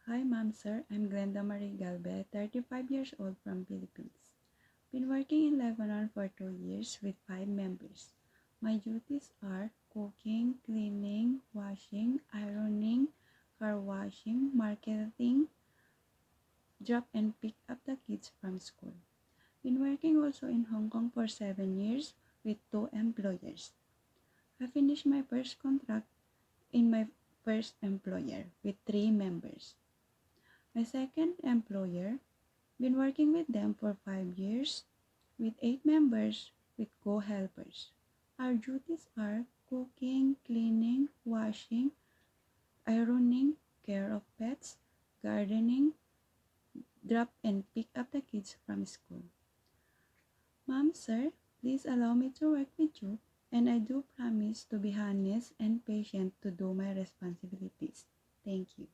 Hi, ma'am, sir. I'm Glenda Marie Galve, 35 years old from Philippines. Been working in Lebanon for 2 years with 5 members. My duties are cooking, cleaning, washing, ironing, car washing, marketing, drop and pick up the kids from school. Been working also in Hong Kong for 7 years with 2 employers. I finished my first contract in my first employer with 3 members. My second employer, been working with them for 5 years with 8 members with co-helpers. Our duties are cooking, cleaning, washing, ironing, care of pets, gardening, drop and pick up the kids from school. Ma'am, sir, please allow me to work with you, and I do promise to be honest and patient to do my responsibilities. Thank you.